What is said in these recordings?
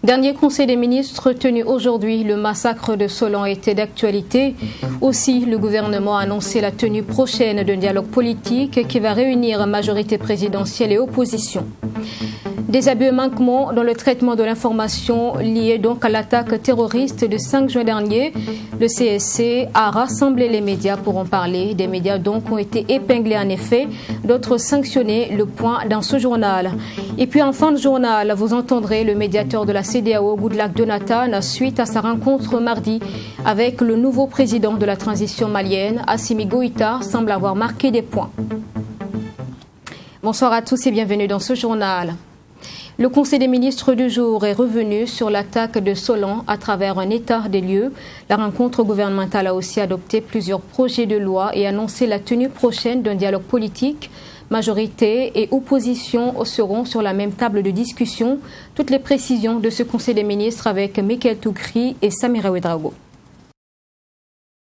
Dernier conseil des ministres tenu aujourd'hui, le massacre de Solan était d'actualité. Aussi, le gouvernement a annoncé la tenue prochaine d'un dialogue politique qui va réunir majorité présidentielle et opposition. Des abus et manquements dans le traitement de l'information liés donc à l'attaque terroriste de 5 juin dernier. Le CSC a rassemblé les médias pour en parler. Des médias donc ont été épinglés en effet, d'autres sanctionnés, le point dans ce journal. Et puis en fin de journal, vous entendrez le médiateur de la CEDEAO, Goodluck Jonathan, suite à sa rencontre mardi avec le nouveau président de la transition malienne, Assimi Goïta, semble avoir marqué des points. Bonsoir à tous et bienvenue dans ce journal. Le Conseil des ministres du jour est revenu sur l'attaque de Solan à travers un état des lieux. La rencontre gouvernementale a aussi adopté plusieurs projets de loi et annoncé la tenue prochaine d'un dialogue politique. Majorité et opposition seront sur la même table de discussion. Toutes les précisions de ce Conseil des ministres avec Michael Toukri et Samira Ouedraogo.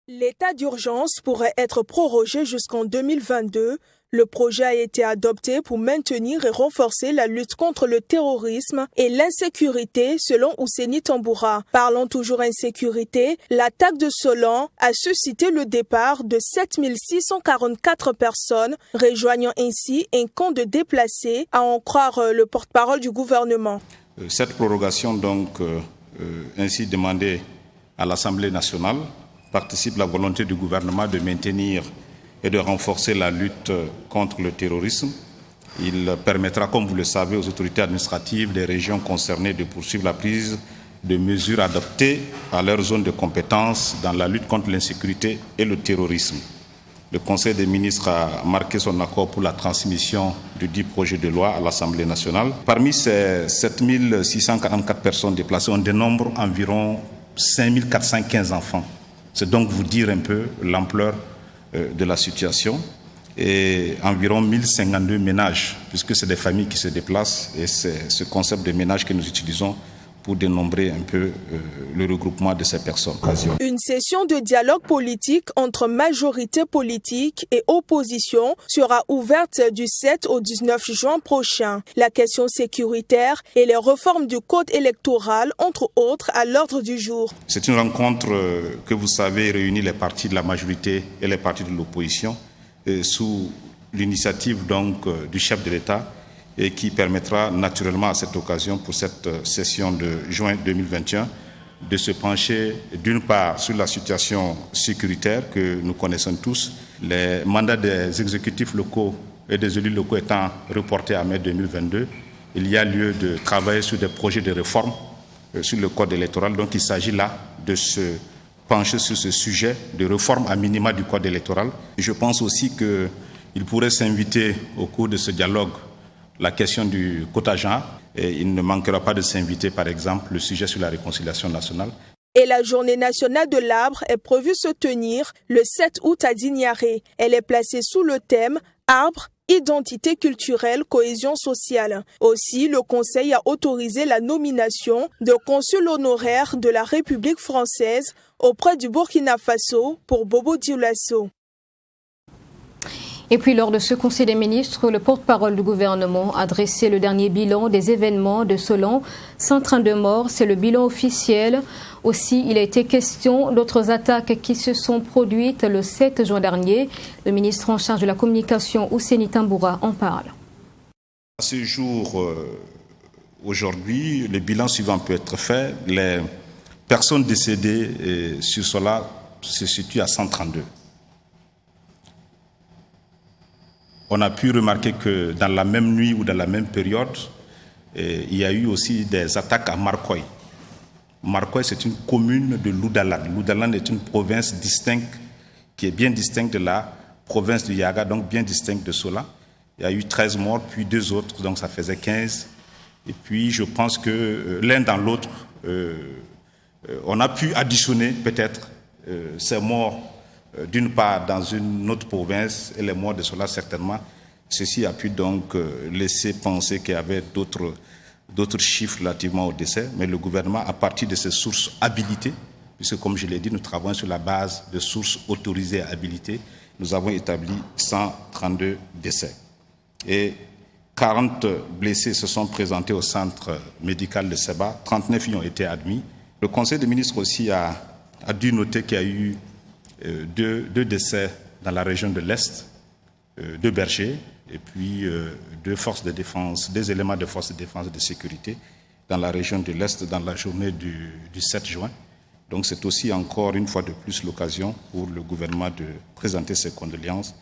L'état d'urgence pourrait être prorogé jusqu'en 2022. Le projet a été adopté pour maintenir et renforcer la lutte contre le terrorisme et l'insécurité, selon Ousseini Tamboura. Parlant toujours insécurité, l'attaque de Solan a suscité le départ de 7644 personnes, rejoignant ainsi un camp de déplacés, à en croire le porte-parole du gouvernement. Cette prorogation, donc, ainsi demandée à l'Assemblée nationale, participe à la volonté du gouvernement de maintenir et de renforcer la lutte contre le terrorisme. Il permettra, comme vous le savez, aux autorités administratives des régions concernées de poursuivre la prise de mesures adaptées à leur zone de compétence dans la lutte contre l'insécurité et le terrorisme. Le Conseil des ministres a marqué son accord pour la transmission du dit projet de loi à l'Assemblée nationale. Parmi ces 7644 personnes déplacées, on dénombre environ 5415 enfants. C'est donc vous dire un peu l'ampleur de la situation, et environ 1052 ménages, puisque c'est des familles qui se déplacent, et c'est ce concept de ménage que nous utilisons pour dénombrer un peu le regroupement de ces personnes. Une session de dialogue politique entre majorité politique et opposition sera ouverte du 7 au 19 juin prochain. La question sécuritaire et les réformes du code électoral, entre autres, à l'ordre du jour. C'est une rencontre que vous savez réunit les partis de la majorité et les partis de l'opposition sous l'initiative donc du chef de l'État, et qui permettra naturellement à cette occasion, pour cette session de juin 2021, de se pencher d'une part sur la situation sécuritaire que nous connaissons tous, les mandats des exécutifs locaux et des élus locaux étant reportés à mai 2022, il y a lieu de travailler sur des projets de réforme sur le code électoral. Donc il s'agit là de se pencher sur ce sujet de réforme à minima du code électoral. Et je pense aussi qu'il pourrait s'inviter au cours de ce dialogue la question du quota genre, et il ne manquera pas de s'inviter par exemple le sujet sur la réconciliation nationale. Et la journée nationale de l'arbre est prévue se tenir le 7 août à Dignaré. Elle est placée sous le thème « Arbre, identité culturelle, cohésion sociale ». Aussi, le Conseil a autorisé la nomination de consul honoraire de la République française auprès du Burkina Faso pour Bobo Dioulasso. Et puis lors de ce Conseil des ministres, le porte-parole du gouvernement a dressé le dernier bilan des événements de Solan. 132 morts, c'est le bilan officiel. Aussi, il a été question d'autres attaques qui se sont produites le 7 juin dernier. Le ministre en charge de la communication, Ousseini Tamboura, en parle. À ce jour, aujourd'hui, le bilan suivant peut être fait. Les personnes décédées sur Solan se situent à 132. On a pu remarquer que dans la même nuit ou dans la même période, il y a eu aussi des attaques à Marcoy. Marcoy, c'est une commune de Loudalan. Loudalan est une province distincte, qui est bien distincte de la province de Yaga, donc bien distincte de Solan. Il y a eu 13 morts, puis 2 autres, donc ça faisait 15. Et puis je pense que l'un dans l'autre, on a pu additionner peut-être ces morts d'une part dans une autre province et les morts de cela certainement. Ceci a pu donc laisser penser qu'il y avait d'autres chiffres relativement au décès, mais le gouvernement, à partir de ses sources habilitées, puisque comme je l'ai dit, nous travaillons sur la base de sources autorisées et habilitées, nous avons établi 132 décès. Et 40 blessés se sont présentés au centre médical de Seba, 39 y ont été admis. Le Conseil des ministres aussi a dû noter qu'il y a eu deux décès dans la région de l'Est, 2 bergers, et puis 2 forces de défense, 2 éléments de forces de défense et de sécurité dans la région de l'Est dans la journée du 7 juin. Donc c'est aussi encore une fois de plus l'occasion pour le gouvernement de présenter ses condoléances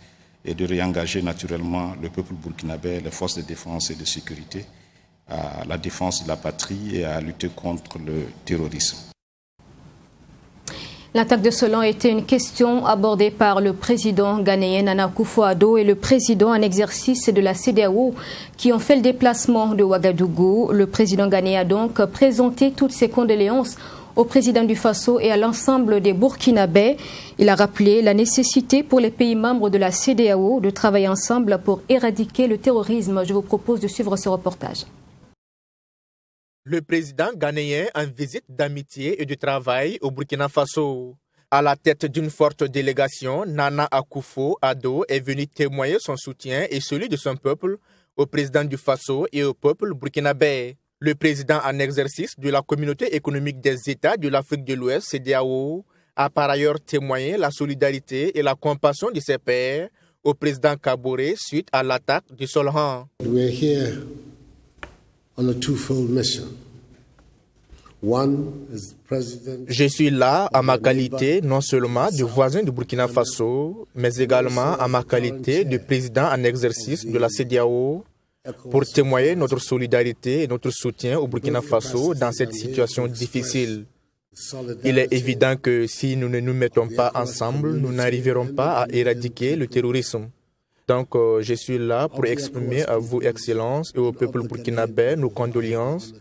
et de réengager naturellement le peuple burkinabé, les forces de défense et de sécurité à la défense de la patrie et à lutter contre le terrorisme. L'attaque de Solan était une question abordée par le président ghanéen Nana Akufo-Addo et le président en exercice de la CEDEAO qui ont fait le déplacement de Ouagadougou. Le président ghanéen a donc présenté toutes ses condoléances au président du Faso et à l'ensemble des Burkinabés. Il a rappelé la nécessité pour les pays membres de la CEDEAO de travailler ensemble pour éradiquer le terrorisme. Je vous propose de suivre ce reportage. Le président ghanéen en visite d'amitié et de travail au Burkina Faso. À la tête d'une forte délégation, Nana Akufo-Addo est venu témoigner son soutien et celui de son peuple au président du Faso et au peuple burkinabé. Le président en exercice de la Communauté économique des États de l'Afrique de l'Ouest, CEDEAO, a par ailleurs témoigné la solidarité et la compassion de ses pairs au président Kaboré suite à l'attaque du Solhan. We're here on a twofold mission. One is the president. Je suis là à ma qualité non seulement de voisin du Burkina Faso, mais également à ma qualité de président en exercice de la CEDEAO pour témoigner notre solidarité et notre soutien au Burkina Faso dans cette situation difficile. Il est évident que si nous ne nous mettons pas ensemble, nous n'arriverons pas à éradiquer le terrorisme. Donc, je suis là pour exprimer à vous, Excellences, et au peuple burkinabé nos condoléances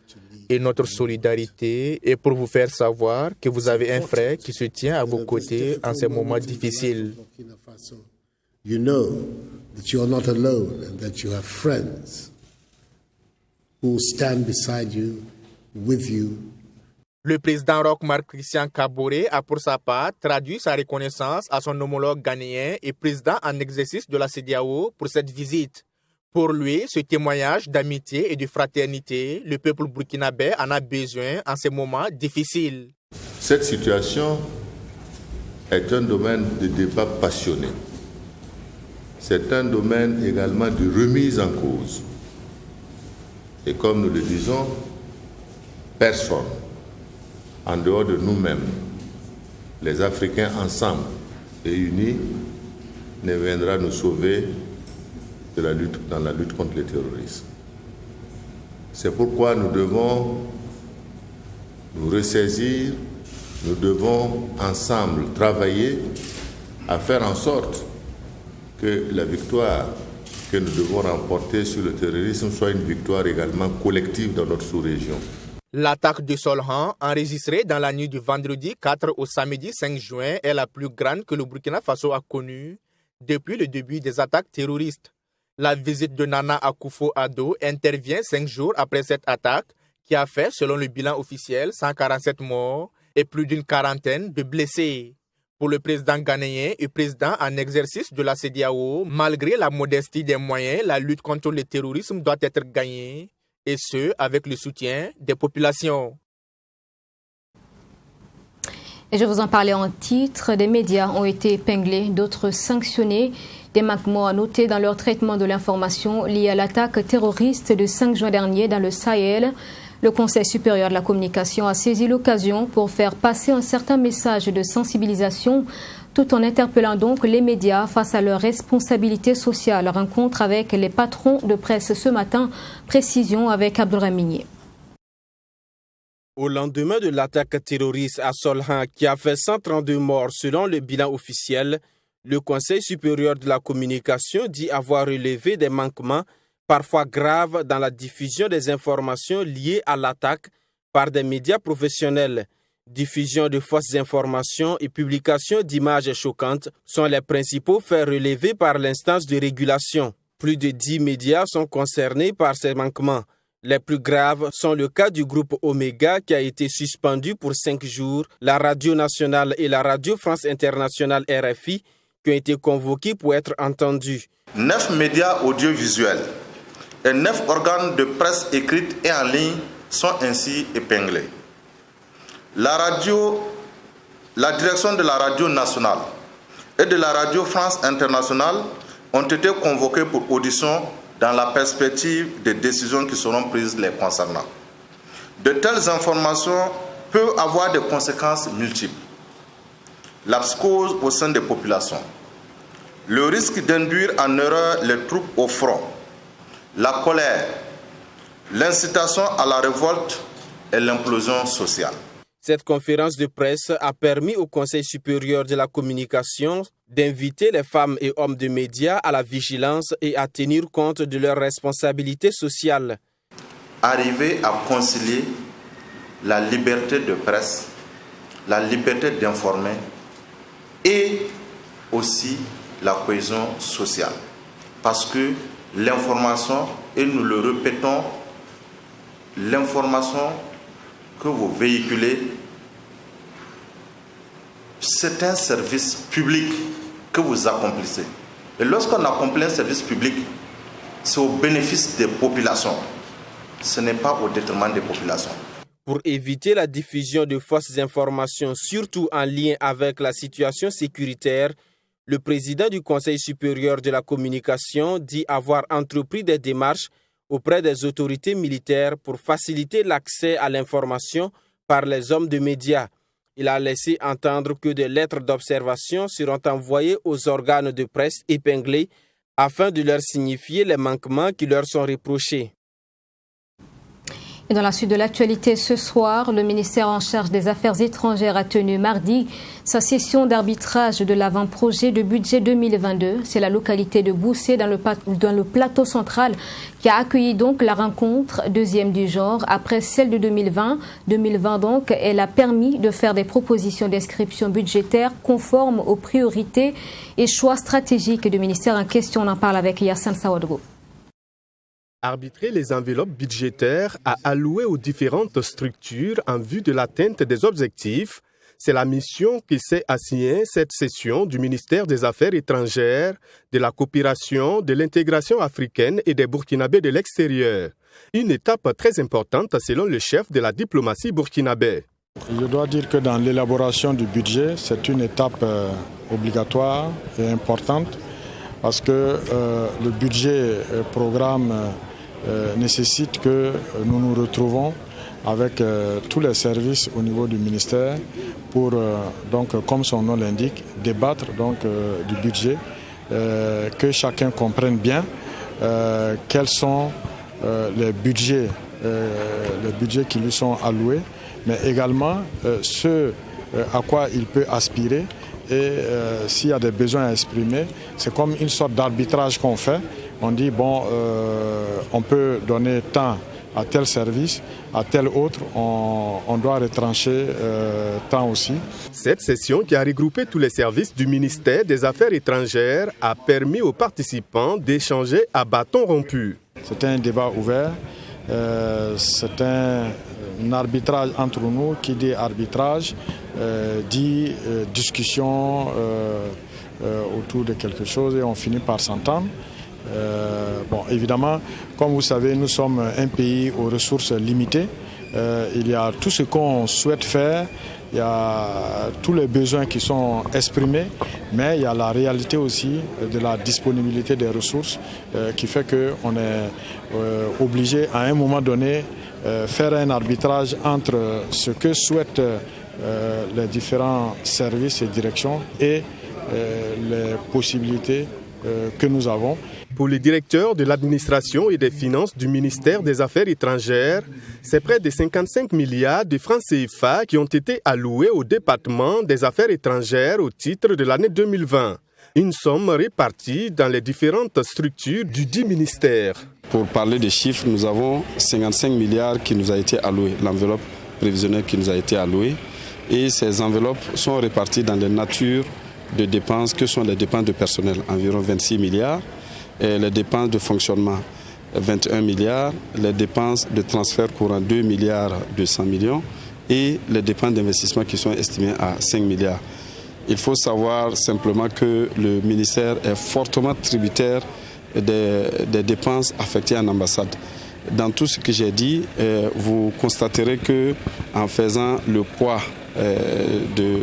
et notre solidarité et pour vous faire savoir que vous avez un frère qui se tient à vos côtés en ces moments difficiles. You know that you are not alone and that you have friends who stand beside you, with you. Le président Roch-Marc Christian Kaboré a pour sa part traduit sa reconnaissance à son homologue ghanéen et président en exercice de la CEDEAO pour cette visite. Pour lui, ce témoignage d'amitié et de fraternité, le peuple burkinabé en a besoin en ces moments difficiles. Cette situation est un domaine de débat passionné. C'est un domaine également de remise en cause. Et comme nous le disons, personne, en dehors de nous-mêmes, les Africains ensemble et unis, ne viendra nous sauver dans la lutte contre le terrorisme. C'est pourquoi nous devons nous ressaisir, nous devons ensemble travailler à faire en sorte que la victoire que nous devons remporter sur le terrorisme soit une victoire également collective dans notre sous-région. L'attaque de Solhan, enregistrée dans la nuit du vendredi 4 au samedi 5 juin, est la plus grande que le Burkina Faso a connue depuis le début des attaques terroristes. La visite de Nana Akufo-Addo intervient 5 jours après cette attaque qui a fait, selon le bilan officiel, 147 morts et plus d'une quarantaine de blessés. Pour le président ghanéen et président en exercice de la CEDEAO, malgré la modestie des moyens, la lutte contre le terrorisme doit être gagnée, et ce, avec le soutien des populations. Et je vous en parlais en titre, des médias ont été épinglés, d'autres sanctionnés. Des manquements à noter dans leur traitement de l'information liée à l'attaque terroriste de 5 juin dernier dans le Sahel. Le Conseil supérieur de la communication a saisi l'occasion pour faire passer un certain message de sensibilisation tout en interpellant donc les médias face à leurs responsabilités sociales. Rencontre avec les patrons de presse ce matin. Précision avec Abdourahminier. Au lendemain de l'attaque terroriste à Solhan qui a fait 132 morts selon le bilan officiel, le Conseil supérieur de la communication dit avoir relevé des manquements parfois graves dans la diffusion des informations liées à l'attaque par des médias professionnels, Diffusion de fausses informations et publication d'images choquantes sont les principaux faits relevés par l'instance de régulation. Plus de 10 médias sont concernés par ces manquements. Les plus graves sont le cas du groupe Omega qui a été suspendu pour 5 jours, la Radio Nationale et la Radio France Internationale RFI qui ont été convoqués pour être entendus. 9 médias audiovisuels et 9 organes de presse écrite et en ligne sont ainsi épinglés. La direction de la Radio Nationale et de la Radio France Internationale ont été convoqués pour audition dans la perspective des décisions qui seront prises les concernant. De telles informations peuvent avoir des conséquences multiples. La psychose au sein des populations, le risque d'induire en erreur les troupes au front, la colère, l'incitation à la révolte et l'implosion sociale. Cette conférence de presse a permis au Conseil supérieur de la communication d'inviter les femmes et hommes de médias à la vigilance et à tenir compte de leurs responsabilités sociales. Arriver à concilier la liberté de presse, la liberté d'informer et aussi la cohésion sociale. Parce que l'information, et nous le répétons, l'information que vous véhiculez, c'est un service public que vous accomplissez. Et lorsqu'on accomplit un service public, c'est au bénéfice des populations. Ce n'est pas au détriment des populations. Pour éviter la diffusion de fausses informations, surtout en lien avec la situation sécuritaire, le président du Conseil supérieur de la communication dit avoir entrepris des démarches auprès des autorités militaires pour faciliter l'accès à l'information par les hommes de médias. Il a laissé entendre que des lettres d'observation seront envoyées aux organes de presse épinglés afin de leur signifier les manquements qui leur sont reprochés. Et dans la suite de l'actualité ce soir, le ministère en charge des Affaires étrangères a tenu mardi sa session d'arbitrage de l'avant-projet de budget 2022. C'est la localité de Boussé dans le plateau central qui a accueilli donc la rencontre, deuxième du genre, après celle de 2020. 2020 donc, elle a permis de faire des propositions d'inscription budgétaire conformes aux priorités et choix stratégiques du ministère en question. On en parle avec Yassine Sawadro. Arbitrer les enveloppes budgétaires à allouer aux différentes structures en vue de l'atteinte des objectifs, c'est la mission qui s'est assignée cette session du ministère des Affaires étrangères, de la coopération, de l'intégration africaine et des Burkinabés de l'extérieur. Une étape très importante selon le chef de la diplomatie burkinabé. Je dois dire que dans l'élaboration du budget, c'est une étape obligatoire et importante parce que le budget programme nécessite que nous nous retrouvons avec tous les services au niveau du ministère pour, donc, comme son nom l'indique, débattre donc, du budget, que chacun comprenne bien quels sont les budgets qui lui sont alloués, mais également ce à quoi il peut aspirer et s'il y a des besoins à exprimer, c'est comme une sorte d'arbitrage qu'on fait. On dit, bon, on peut donner tant à tel service, à tel autre, on doit retrancher tant aussi. Cette session qui a regroupé tous les services du ministère des Affaires étrangères a permis aux participants d'échanger à bâton rompu. C'était un débat ouvert, c'est un arbitrage entre nous. Qui dit arbitrage dit discussion autour de quelque chose et on finit par s'entendre. Bon, évidemment, comme vous savez, nous sommes un pays aux ressources limitées. Il y a tout ce qu'on souhaite faire, il y a tous les besoins qui sont exprimés, mais il y a la réalité aussi de la disponibilité des ressources qui fait qu'on est obligé à un moment donné faire un arbitrage entre ce que souhaitent les différents services et directions et les possibilités que nous avons. Pour le directeur de l'administration et des finances du ministère des Affaires étrangères, c'est près de 55 milliards de francs CFA qui ont été alloués au département des Affaires étrangères au titre de l'année 2020. Une somme répartie dans les différentes structures du dit ministère. Pour parler des chiffres, nous avons 55 milliards qui nous a été alloué, l'enveloppe prévisionnelle qui nous a été allouée. et ces enveloppes sont réparties dans les natures de dépenses que sont les dépenses de personnel, environ 26 milliards, et les dépenses de fonctionnement, 21 milliards, les dépenses de transfert courant, 2 milliards 200 millions, et les dépenses d'investissement qui sont estimées à 5 milliards. Il faut savoir simplement que le ministère est fortement tributaire des dépenses affectées en ambassade. Dans tout ce que j'ai dit, vous constaterez que en faisant le poids des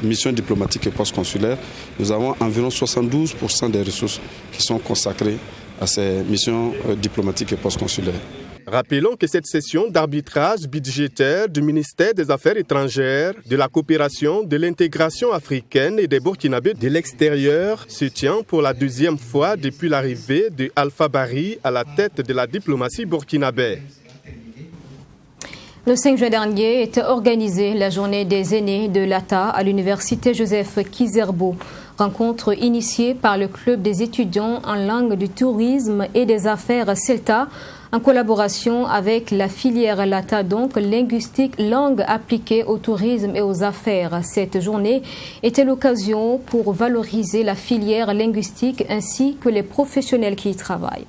missions diplomatiques et post-consulaires, nous avons environ 72% des ressources qui sont consacrées à ces missions diplomatiques et post-consulaires. Rappelons que cette session d'arbitrage budgétaire du ministère des Affaires étrangères, de la coopération, de l'intégration africaine et des Burkinabés de l'extérieur se tient pour la deuxième fois depuis l'arrivée de Alpha Barry à la tête de la diplomatie burkinabé. Le 5 juin dernier était organisée la journée des aînés de l'ATA à l'université Joseph Kizerbo. Rencontre initiée par le club des étudiants en langue du tourisme et des affaires CELTA en collaboration avec la filière LATA, donc linguistique, langue appliquée au tourisme et aux affaires. Cette journée était l'occasion pour valoriser la filière linguistique ainsi que les professionnels qui y travaillent.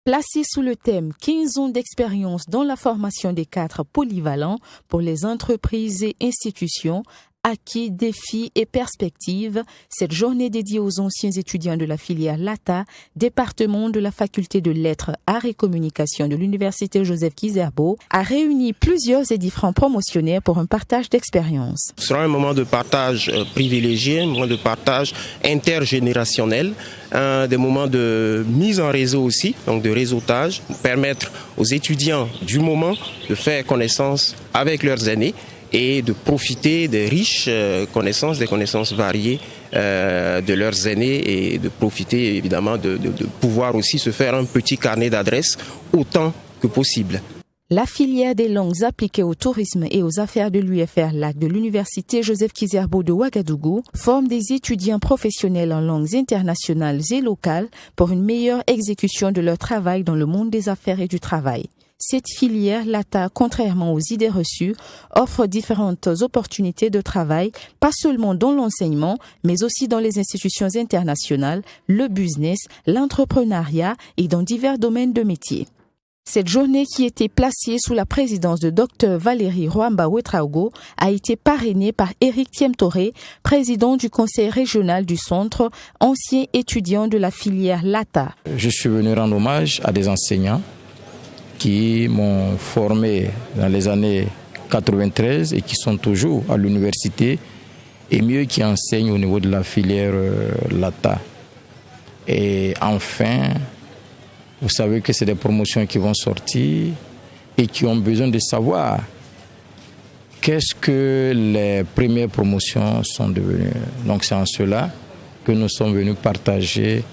Placé sous le thème 15 ans d'expérience dans la formation des cadres polyvalents pour les entreprises et institutions, acquis, défis et perspectives, cette journée dédiée aux anciens étudiants de la filière LATA, département de la faculté de lettres, arts et communication de l'université Joseph Kizerbo, a réuni plusieurs et différents promotionnaires pour un partage d'expérience. Ce sera un moment de partage privilégié, un moment de partage intergénérationnel, des moments de mise en réseau aussi, donc de réseautage, pour permettre aux étudiants du moment de faire connaissance avec leurs aînés et de profiter des riches connaissances, des connaissances variées de leurs aînés et de profiter évidemment de pouvoir aussi se faire un petit carnet d'adresses autant que possible. La filière des langues appliquées au tourisme et aux affaires de l'UFR-LAC de l'université Joseph Kizerbo de Ouagadougou forme des étudiants professionnels en langues internationales et locales pour une meilleure exécution de leur travail dans le monde des affaires et du travail. Cette filière, LATA, contrairement aux idées reçues, offre différentes opportunités de travail, pas seulement dans l'enseignement, mais aussi dans les institutions internationales, le business, l'entrepreneuriat et dans divers domaines de métier. Cette journée, qui était placée sous la présidence de Dr Valérie Rwamba-Ouetraogo, a été parrainée par Éric Thiemtoré, président du conseil régional du centre, ancien étudiant de la filière LATA. Je suis venu rendre hommage à des enseignants qui m'ont formé dans les années 93 et qui sont toujours à l'université et mieux qui enseignent au niveau de la filière LATA. Et enfin, vous savez que c'est des promotions qui vont sortir et qui ont besoin de savoir qu'est-ce que les premières promotions sont devenues. Donc c'est en cela que nous sommes venus partager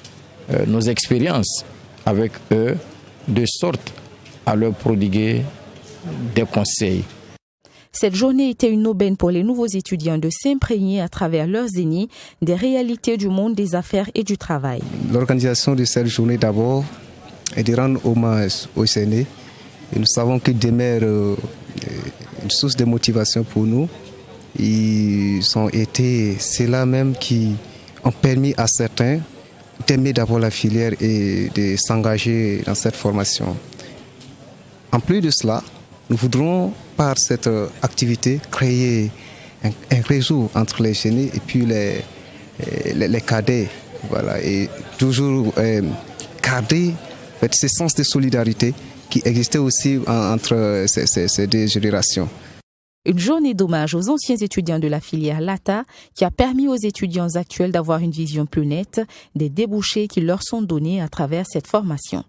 nos expériences avec eux, de sorte à leur prodiguer des conseils. Cette journée était une aubaine pour les nouveaux étudiants de s'imprégner à travers leurs aînés des réalités du monde des affaires et du travail. L'organisation de cette journée d'abord est de rendre hommage aux aînés. Et nous savons qu'ils demeurent une source de motivation pour nous. Ils ont été ceux-là même qui ont permis à certains d'aimer d'abord la filière et de s'engager dans cette formation. En plus de cela, nous voudrons par cette activité créer un réseau entre les aînés et puis les cadets. Voilà, et toujours garder ce sens de solidarité qui existait aussi entre ces deux générations. Une journée d'hommage aux anciens étudiants de la filière LATA qui a permis aux étudiants actuels d'avoir une vision plus nette des débouchés qui leur sont donnés à travers cette formation.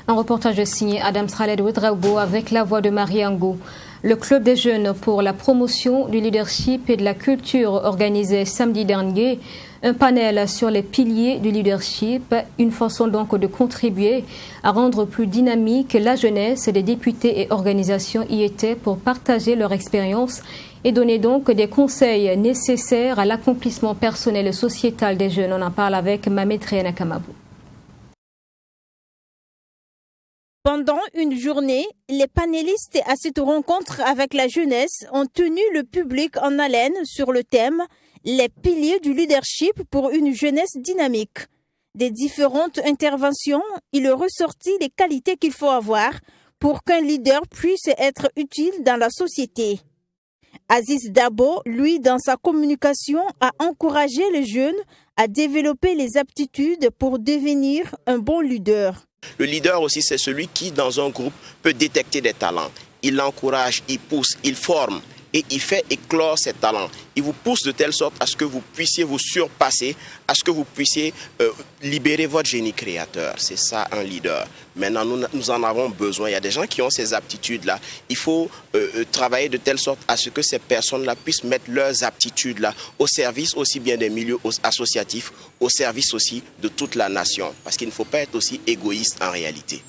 Un reportage signé Adam Khaled Ouedraogo avec la voix de Marie Ango. Le Club des jeunes pour la promotion du leadership et de la culture organisait samedi dernier un panel sur les piliers du leadership, une façon donc de contribuer à rendre plus dynamique la jeunesse. Des députés et organisations y étaient pour partager leur expérience et donner donc des conseils nécessaires à l'accomplissement personnel et sociétal des jeunes. On en parle avec Mamétré Nakamabou. Pendant une journée, les panélistes à cette rencontre avec la jeunesse ont tenu le public en haleine sur le thème « Les piliers du leadership pour une jeunesse dynamique ». Des différentes interventions, il est ressorti les qualités qu'il faut avoir pour qu'un leader puisse être utile dans la société. Aziz Dabo, lui, dans sa communication, a encouragé les jeunes à développer les aptitudes pour devenir un bon leader. Le leader aussi, c'est celui qui, dans un groupe, peut détecter des talents. Il encourage, il pousse, il forme et il fait éclore ces talents. Il vous pousse de telle sorte à ce que vous puissiez vous surpasser, à ce que vous puissiez libérer votre génie créateur. C'est ça un leader. Maintenant, nous en avons besoin. Il y a des gens qui ont ces aptitudes-là. Il faut travailler de telle sorte à ce que ces personnes-là puissent mettre leurs aptitudes-là au service aussi bien des milieux associatifs, au service aussi de toute la nation. Parce qu'il ne faut pas être aussi égoïste en réalité.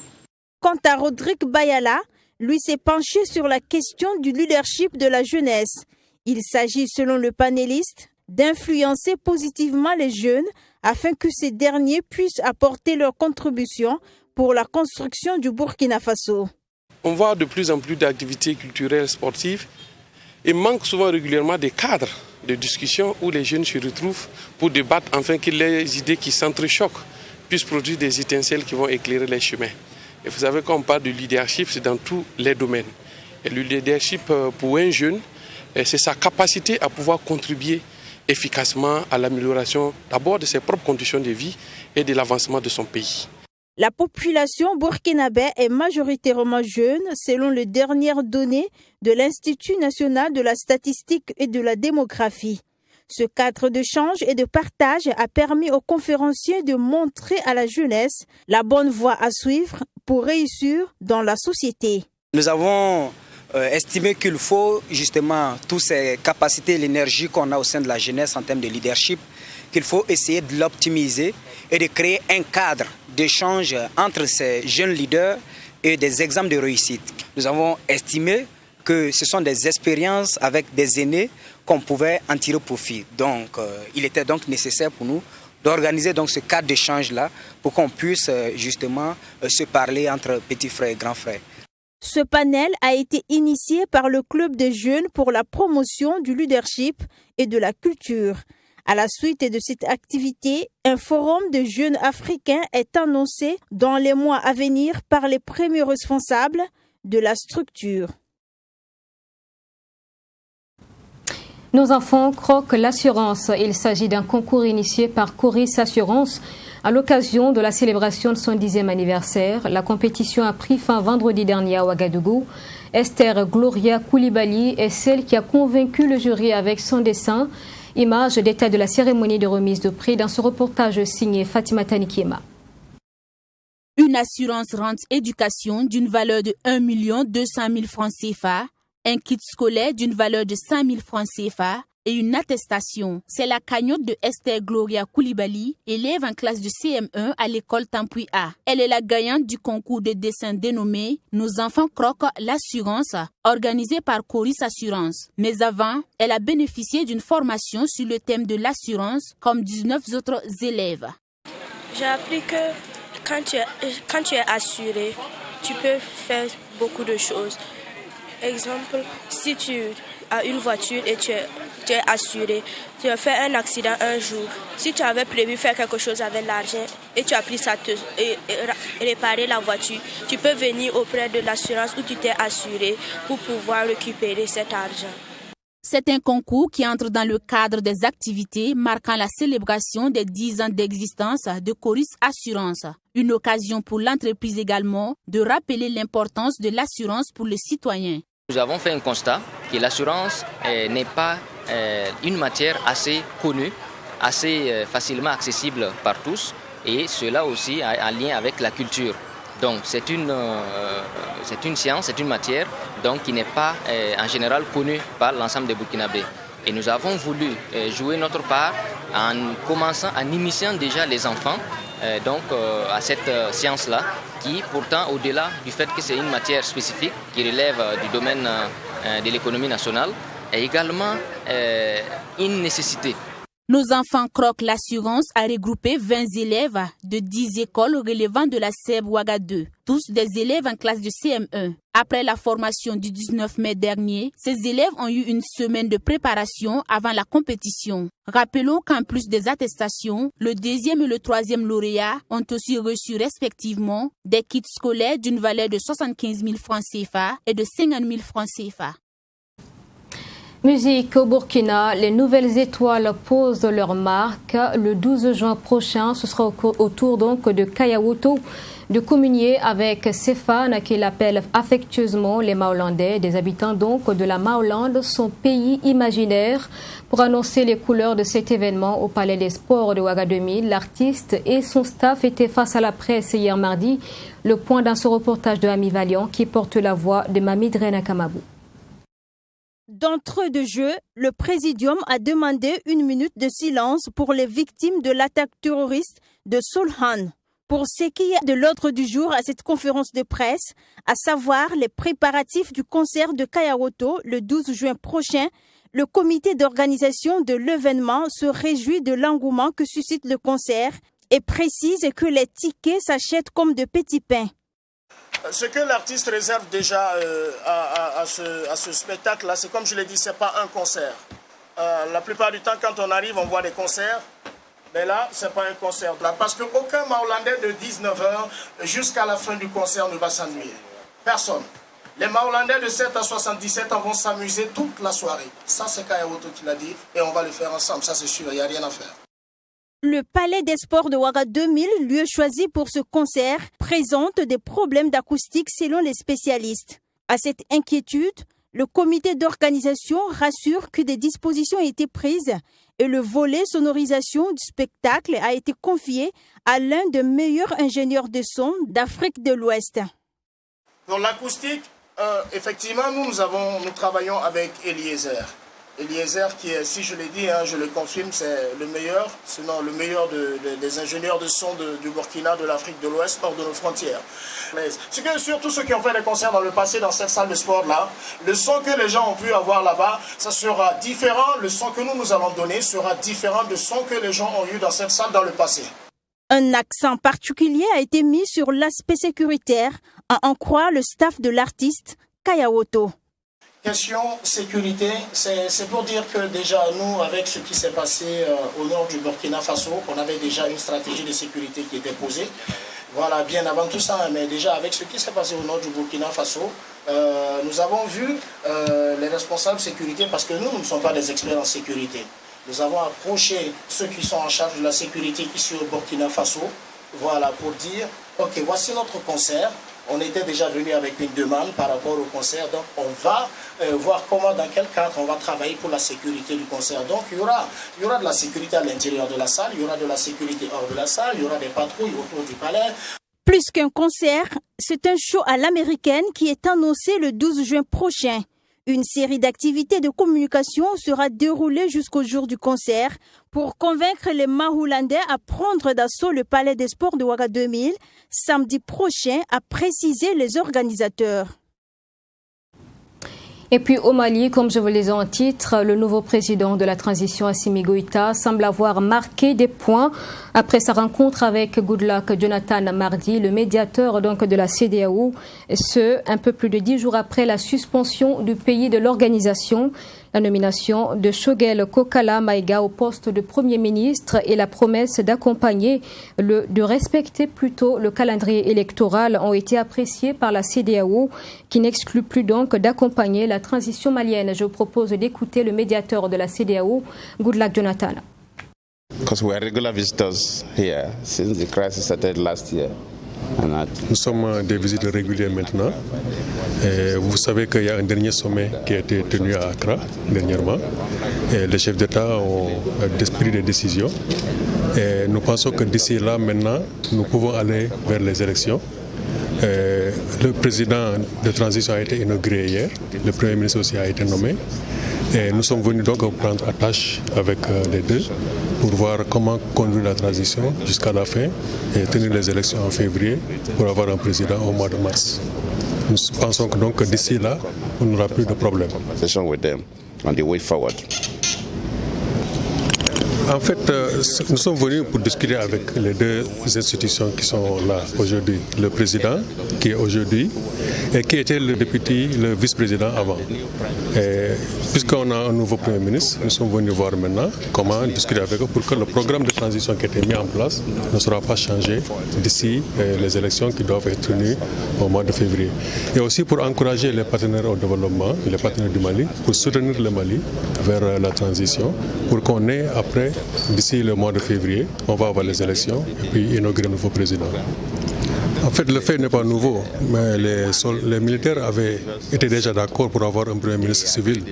Quant à Rodrigue Bayala, lui s'est penché sur la question du leadership de la jeunesse. Il s'agit, selon le panéliste, d'influencer positivement les jeunes afin que ces derniers puissent apporter leur contribution pour la construction du Burkina Faso. On voit de plus en plus d'activités culturelles, sportives. Il manque souvent régulièrement des cadres de discussion où les jeunes se retrouvent pour débattre afin que les idées qui s'entrechoquent puissent produire des étincelles qui vont éclairer les chemins. Et vous savez, quand on parle de leadership, c'est dans tous les domaines. Et le leadership pour un jeune, c'est sa capacité à pouvoir contribuer efficacement à l'amélioration d'abord de ses propres conditions de vie et de l'avancement de son pays. La population burkinabé est majoritairement jeune, selon les dernières données de l'Institut national de la statistique et de la démographie. Ce cadre d'échange et de partage a permis aux conférenciers de montrer à la jeunesse la bonne voie à suivre pour réussir dans la société. Nous avons estimé qu'il faut justement toutes ces capacités et l'énergie qu'on a au sein de la jeunesse en termes de leadership, qu'il faut essayer de l'optimiser et de créer un cadre d'échange entre ces jeunes leaders et des exemples de réussite. Nous avons estimé que ce sont des expériences avec des aînés qu'on pouvait en tirer profit. Donc, il était donc nécessaire pour nous d'organiser donc ce cadre d'échange-là pour qu'on puisse justement se parler entre petits frères et grands frères. Ce panel a été initié par le Club des jeunes pour la promotion du leadership et de la culture. À la suite de cette activité, un forum de jeunes africains est annoncé dans les mois à venir par les premiers responsables de la structure. Nos enfants croquent l'assurance. Il s'agit d'un concours initié par Coris Assurance à l'occasion de la célébration de son 10e anniversaire. La compétition a pris fin vendredi dernier à Ouagadougou. Esther Gloria Koulibaly est celle qui a convaincu le jury avec son dessin. Image d'état de la cérémonie de remise de prix dans ce reportage signé Fatima Tanikiema. Une assurance rente éducation d'une valeur de 1 200 000 francs CFA, un kit scolaire d'une valeur de 5 000 francs CFA et une attestation. C'est la cagnotte de Esther Gloria Koulibaly, élève en classe de CM1 à l'école Tampuy A. Elle est la gagnante du concours de dessin dénommé « Nos enfants croquent l'assurance » organisé par Coris Assurance. Mais avant, elle a bénéficié d'une formation sur le thème de l'assurance comme 19 autres élèves. J'ai appris que quand tu es assuré, tu peux faire beaucoup de choses. Exemple, si tu as une voiture et tu es assuré, tu as fait un accident un jour. Si tu avais prévu faire quelque chose avec l'argent et tu as pris ça et réparer la voiture, tu peux venir auprès de l'assurance où tu t'es assuré pour pouvoir récupérer cet argent. C'est un concours qui entre dans le cadre des activités marquant la célébration des 10 ans d'existence de Coris Assurance. Une occasion pour l'entreprise également de rappeler l'importance de l'assurance pour les citoyens. Nous avons fait un constat que l'assurance n'est pas une matière assez connue, assez facilement accessible par tous, et cela aussi en lien avec la culture. Donc c'est une science, c'est une matière donc, qui n'est pas en général connue par l'ensemble des Burkinabés. Et nous avons voulu jouer notre part en commençant, en initiant déjà les enfants à cette science-là, qui pourtant, au-delà du fait que c'est une matière spécifique qui relève du domaine de l'économie nationale, est également une nécessité. Nos enfants croquent l'assurance a regroupé 20 élèves de 10 écoles relevant de la SEB Ouagadougou, tous des élèves en classe de CM1. Après la formation du 19 mai dernier, ces élèves ont eu une semaine de préparation avant la compétition. Rappelons qu'en plus des attestations, le deuxième et le troisième lauréat ont aussi reçu respectivement des kits scolaires d'une valeur de 75 000 francs CFA et de 50 000 francs CFA. Musique au Burkina, les nouvelles étoiles posent leur marque. Le 12 juin prochain, ce sera au tour donc de Kayawoto de communier avec ses fans qu'il appelle affectueusement les Maholandais, des habitants donc de la Maholande, son pays imaginaire. Pour annoncer les couleurs de cet événement au Palais des Sports de Ouaga 2000, l'artiste et son staff étaient face à la presse hier mardi. Le point dans ce reportage de Ami Valiant qui porte la voix de Mami Drena Kamabou. D'entrée de jeu, le Présidium a demandé 1 minute de silence pour les victimes de l'attaque terroriste de Solhan. Pour ce qui est de l'ordre du jour à cette conférence de presse, à savoir les préparatifs du concert de Kayawoto le 12 juin prochain, le comité d'organisation de l'événement se réjouit de l'engouement que suscite le concert et précise que les tickets s'achètent comme de petits pains. Ce que l'artiste réserve déjà à ce spectacle-là, c'est comme je l'ai dit, ce n'est pas un concert. La plupart du temps, quand on arrive, on voit des concerts. Mais là, ce n'est pas un concert. Parce qu'aucun Maholandais de 19h jusqu'à la fin du concert ne va s'ennuyer. Personne. Les Maholandais de 7 à 77 ans vont s'amuser toute la soirée. Ça, c'est Kayawoto qui l'a dit. Et on va le faire ensemble, ça c'est sûr, il n'y a rien à faire. Le Palais des Sports de Ouaga 2000, lieu choisi pour ce concert, présente des problèmes d'acoustique selon les spécialistes. À cette inquiétude, le comité d'organisation rassure que des dispositions ont été prises et le volet sonorisation du spectacle a été confié à l'un des meilleurs ingénieurs de son d'Afrique de l'Ouest. Pour l'acoustique, effectivement, nous travaillons avec Eliezer. Eliezer qui est, si je l'ai dit, je le confirme, c'est le meilleur, sinon le meilleur des ingénieurs de son du Burkina, de l'Afrique de l'Ouest, hors de nos frontières. C'est que surtout ceux qui ont fait des concerts dans le passé dans cette salle de sport-là, le son que les gens ont pu avoir là-bas, ça sera différent, le son que nous allons donner sera différent du son que les gens ont eu dans cette salle dans le passé. Un accent particulier a été mis sur l'aspect sécuritaire, à en croire le staff de l'artiste Kayawoto. Question sécurité, c'est pour dire que déjà nous, avec ce qui s'est passé au nord du Burkina Faso, on avait déjà une stratégie de sécurité qui était posée. Voilà, bien avant tout ça, mais déjà avec ce qui s'est passé au nord du Burkina Faso, nous avons vu les responsables sécurité, parce que nous ne sommes pas des experts en sécurité. Nous avons approché ceux qui sont en charge de la sécurité ici au Burkina Faso, voilà, pour dire, ok, voici notre concert. On était déjà venu avec une demande par rapport au concert, donc on va voir comment, dans quel cadre on va travailler pour la sécurité du concert. Donc il y aura de la sécurité à l'intérieur de la salle, il y aura de la sécurité hors de la salle, il y aura des patrouilles autour du palais. Plus qu'un concert, c'est un show à l'américaine qui est annoncé le 12 juin prochain. Une série d'activités de communication sera déroulée jusqu'au jour du concert pour convaincre les Maholandais à prendre d'assaut le Palais des Sports de Ouaga 2000 samedi prochain, a précisé les organisateurs. Et puis au Mali, comme je vous l'ai dit en titre, le nouveau président de la transition Assimi Goïta semble avoir marqué des points après sa rencontre avec Goodluck Jonathan mardi, le médiateur donc de la CEDEAO, un peu plus de 10 jours après la suspension du pays de l'organisation. La nomination de Shogel Kokala Maïga au poste de Premier ministre et la promesse d'accompagner, de respecter plutôt le calendrier électoral ont été appréciés par la CEDEAO qui n'exclut plus donc d'accompagner la transition malienne. Je vous propose d'écouter le médiateur de la CEDEAO, Goodluck Jonathan. Because we are regular visitors here since the crisis started last year. Nous sommes des visiteurs réguliers maintenant. Et vous savez qu'il y a un dernier sommet qui a été tenu à Accra dernièrement. Et les chefs d'État ont pris des décisions. Et nous pensons que d'ici là, maintenant, nous pouvons aller vers les élections. Le président de transition a été inauguré hier. Le Premier ministre aussi a été nommé. Et nous sommes venus donc prendre attache avec les deux pour voir comment conduire la transition jusqu'à la fin et tenir les élections en février pour avoir un président au mois de mars. Nous pensons que donc d'ici là, on n'aura plus de problème. En En fait, nous sommes venus pour discuter avec les deux institutions qui sont là aujourd'hui. Le président, qui est aujourd'hui, et qui était le député, le vice-président avant. Puisqu'on a un nouveau Premier ministre, nous sommes venus voir maintenant comment discuter avec eux pour que le programme de transition qui a été mis en place ne sera pas changé d'ici les élections qui doivent être tenues au mois de février. Et aussi pour encourager les partenaires au développement, les partenaires du Mali, pour soutenir le Mali vers la transition, pour qu'on ait après, d'ici le mois de février, on va avoir les élections et puis inaugurer un nouveau président. En fait, le fait n'est pas nouveau, mais les militaires avaient été déjà d'accord pour avoir un Premier ministre civil.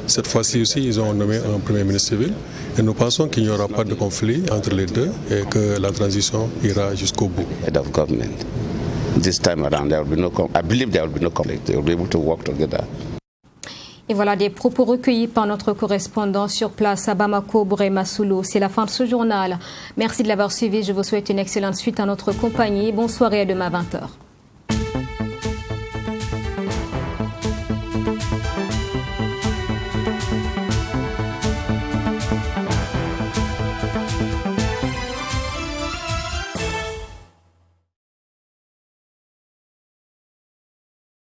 Cette fois-ci aussi, ils ont nommé un Premier ministre civil et nous pensons qu'il n'y aura pas de conflit entre les deux et que la transition ira jusqu'au bout. This time around, I believe there will be no conflict. They will be able to work together. Et voilà des propos recueillis par notre correspondant sur place à Bamako, Bourema Soulou. C'est la fin de ce journal. Merci de l'avoir suivi. Je vous souhaite une excellente suite à notre compagnie. Bonne soirée à demain à 20h.